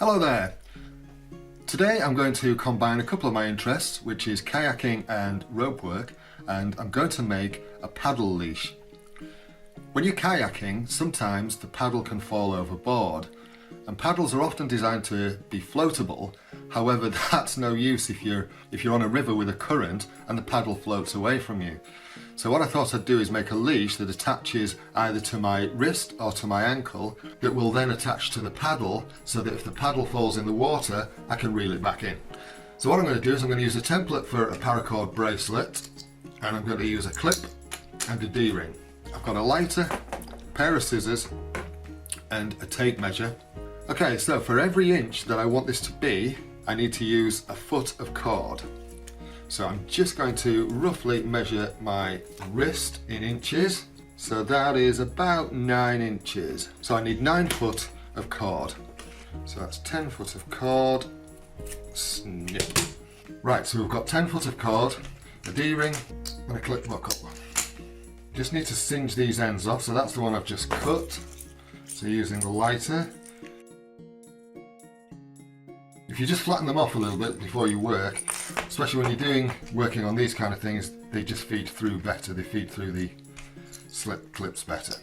Hello there! Today I'm going to combine a couple of my interests, which is kayaking and rope work, and I'm going to make a paddle leash. When you're kayaking, sometimes the paddle can fall overboard, and paddles are often designed to be floatable. However, that's no use if you're on a river with a current and the paddle floats away from you. So what I thought I'd do is make a leash that attaches either to my wrist or to my ankle that will then attach to the paddle, so that if the paddle falls in the water, I can reel it back in. So what I'm going to do is I'm going to use a template for a paracord bracelet, and I'm going to use a clip and a D-ring. I've got a lighter, a pair of scissors and a tape measure. Okay, so for every inch that I want this to be, I need to use a foot of cord. So I'm just going to roughly measure my wrist in inches. So that is about 9 inches. So I need 9 foot of cord. So that's 10 foot of cord. Snip. Right, so we've got 10 foot of cord, a D-ring and a clip buckle. Just need to singe these ends off. So that's the one I've just cut. So using the lighter. If you just flatten them off a little bit before you work, especially when you're working on these kind of things, they just feed through better, they feed through the slip clips better.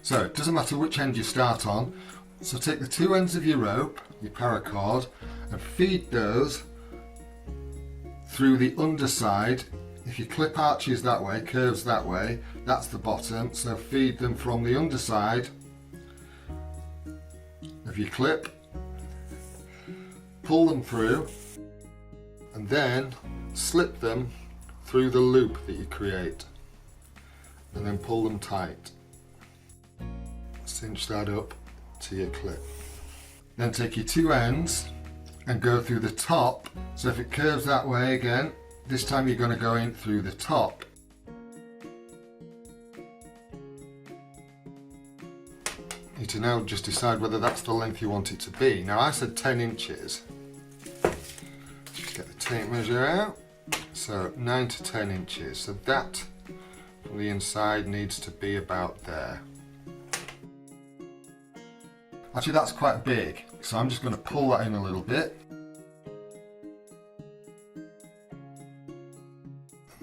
So it doesn't matter which end you start on, so take the 2 ends of your rope, your paracord, and feed those through the underside. If your clip arches that way, curves that way, that's the bottom, so feed them from the underside of your clip. Pull them through and then slip them through the loop that you create and then pull them tight. Cinch that up to your clip. Then take your 2 ends and go through the top. So if it curves that way again, this time you're going to go in through the top. You need to now just decide whether that's the length you want it to be. Now I said 10 inches. Get the tape measure out. So 9 to 10 inches. So that from the inside needs to be about there. Actually that's quite big, so I'm just going to pull that in a little bit.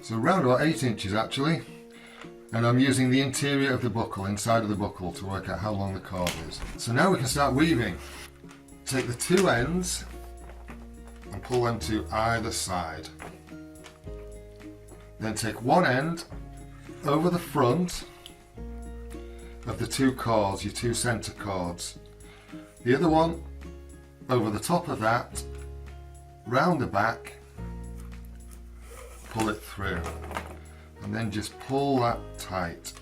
So around about 8 inches actually. And I'm using the interior of the buckle, inside of the buckle, to work out how long the cord is. So now we can start weaving. Take the 2 ends and pull them to either side. Then take 1 end over the front of the 2 cords, your 2 center cords. The other one over the top of that, round the back, pull it through. And then just pull that tight.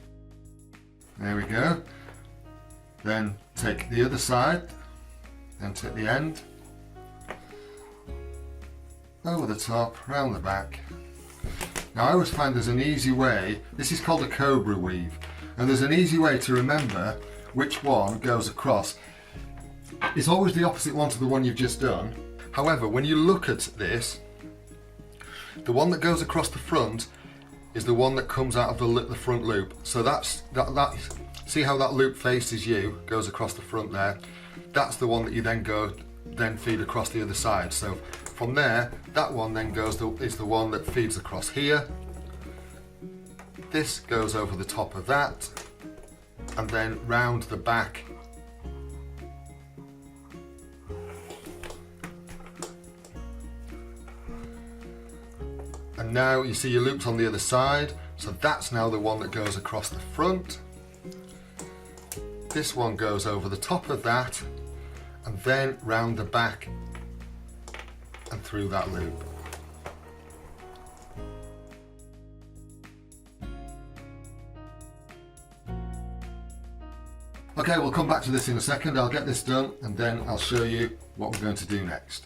There we go. Then take the other side, then take the end, over the top, round the back. Now I always find there's an easy way, this is called a cobra weave, and there's an easy way to remember which one goes across. It's always the opposite one to the one you've just done. However, when you look at this, the one that goes across the front is the one that comes out of the front loop. So that's see how that loop faces you, goes across the front there. That's the one that you then feed across the other side. So from there, that one then is the one that feeds across here. This goes over the top of that and then round the back. And now you see your loops on the other side, so that's now the one that goes across the front. This one goes over the top of that and then round the back and through that loop. Okay, we'll come back to this in a second. I'll get this done and then I'll show you what we're going to do next.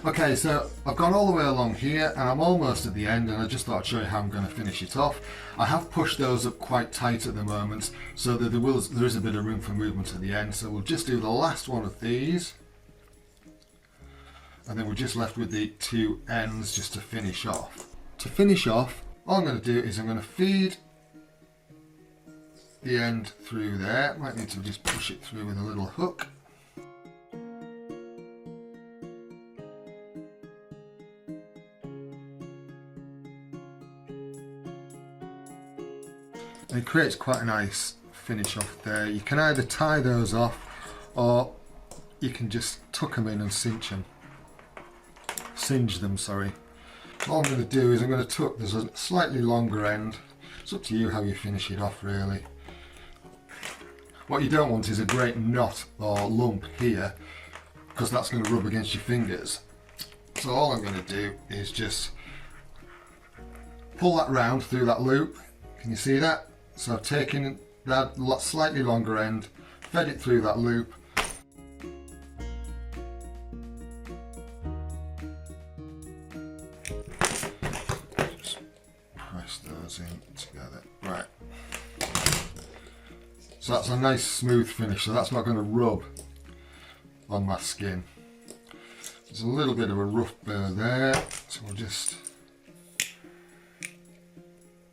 Okay, so I've gone all the way along here and I'm almost at the end, and I just thought I'd show you how I'm going to finish it off. I have pushed those up quite tight at the moment so that there is a bit of room for movement at the end. So we'll just do the last one of these and then we're just left with the 2 ends just to finish off. To finish off, all I'm going to do is I'm going to feed the end through there. Might need to just push it through with a little hook. And it creates quite a nice finish off there. You can either tie those off or you can just tuck them in and singe them, sorry. All I'm going to do is I'm going to tuck, there's a slightly longer end. It's up to you how you finish it off really. What you don't want is a great knot or lump here, because that's going to rub against your fingers. So all I'm going to do is just pull that round through that loop. Can you see that? So I've taken that slightly longer end, fed it through that loop. Just press those in together. Right. So that's a nice smooth finish, so that's not going to rub on my skin. There's a little bit of a rough burr there, so we'll just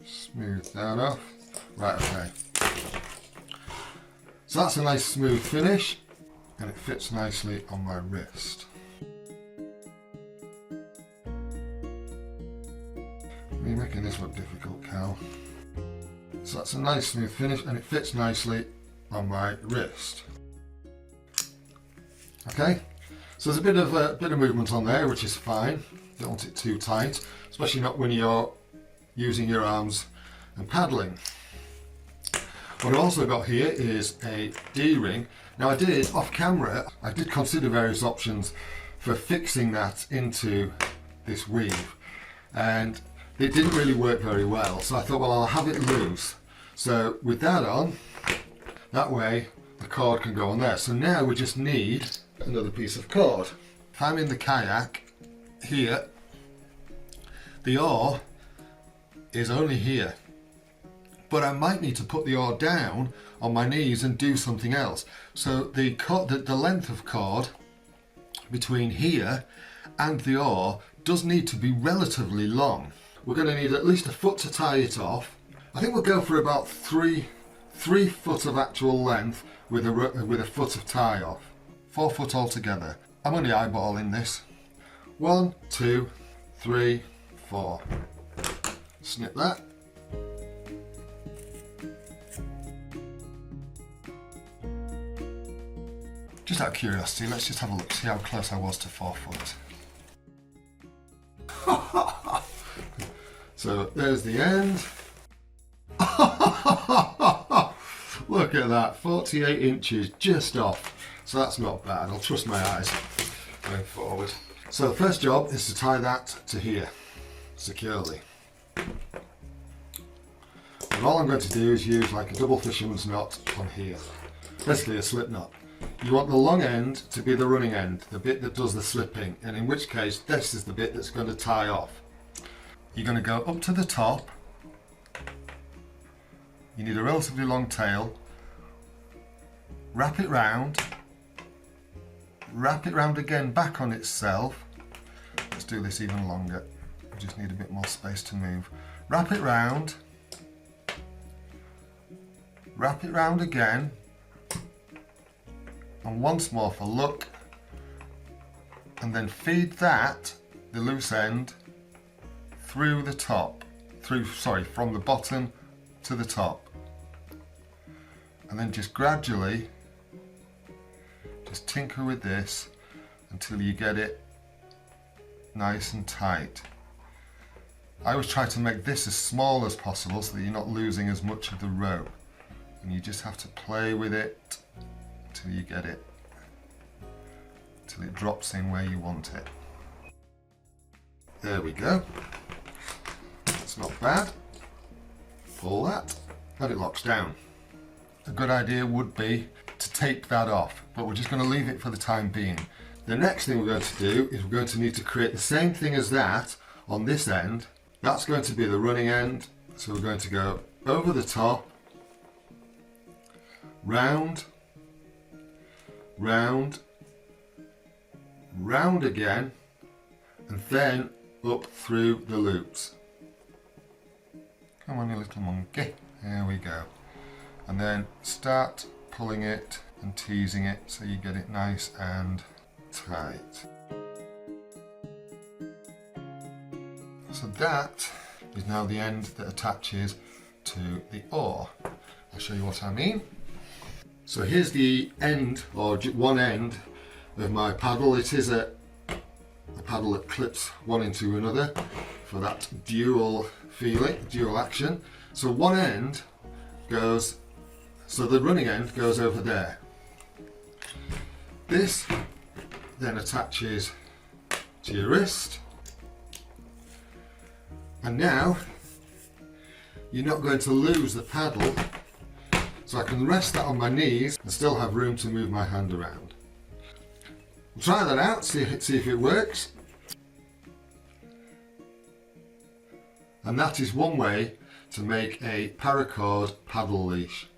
smooth that off. Right, okay. So that's a nice smooth finish, and it fits nicely on my wrist. You're making this look difficult, Cal. So that's a nice smooth finish, and it fits nicely on my wrist. Okay, so there's a bit of movement on there, which is fine. Don't want it too tight, especially not when you're using your arms and paddling. What I've also got here is a D-ring. Now I did, off camera, I did consider various options for fixing that into this weave, and it didn't really work very well, so I thought, well, I'll have it loose. So with that on, that way the cord can go on there. So now we just need another piece of cord. If I'm in the kayak here, the oar is only here, but I might need to put the oar down on my knees and do something else. So the length of cord between here and the oar does need to be relatively long. We're going to need at least a foot to tie it off. I think we'll go for about three foot of actual length with a foot of tie off. 4 foot altogether. I'm only eyeballing this. 1, 2, 3, 4. Snip that. Just out of curiosity, let's just have a look, see how close I was to 4 foot. So there's the end. Look at that, 48 inches just off. So that's not bad, I'll trust my eyes going forward. So the first job is to tie that to here, securely. And all I'm going to do is use like a double fisherman's knot on here. Basically a slip knot. You want the long end to be the running end, the bit that does the slipping, and in which case this is the bit that's going to tie off. You're going to go up to the top. You need a relatively long tail. Wrap it round again back on itself. Let's do this even longer. We just need a bit more space to move. Wrap it round again, and once more for luck, and then feed that, the loose end, through the top, from the bottom to the top, and then just gradually just tinker with this until you get it nice and tight. I always try to make this as small as possible so that you're not losing as much of the rope, and you just have to play with it until you get it, till it drops in where you want it. There we go. It's not bad. Pull that and it locks down. A good idea would be to tape that off, but we're just going to leave it for the time being. The next thing we're going to do is we're going to need to create the same thing as that on this end. That's going to be the running end, so we're going to go over the top, round, round, round again, and then up through the loops. Come on, you little monkey. There we go. And then start pulling it and teasing it so you get it nice and tight. So that is now the end that attaches to the oar. I'll show you what I mean. So here's the end, or one end of my paddle. It is a paddle that clips one into another for that dual feeling, dual action. So one end goes, so the running end goes over there. This then attaches to your wrist, and now you're not going to lose the paddle, so I can rest that on my knees and still have room to move my hand around. We'll try that out, see if it works. And that is one way to make a paracord paddle leash.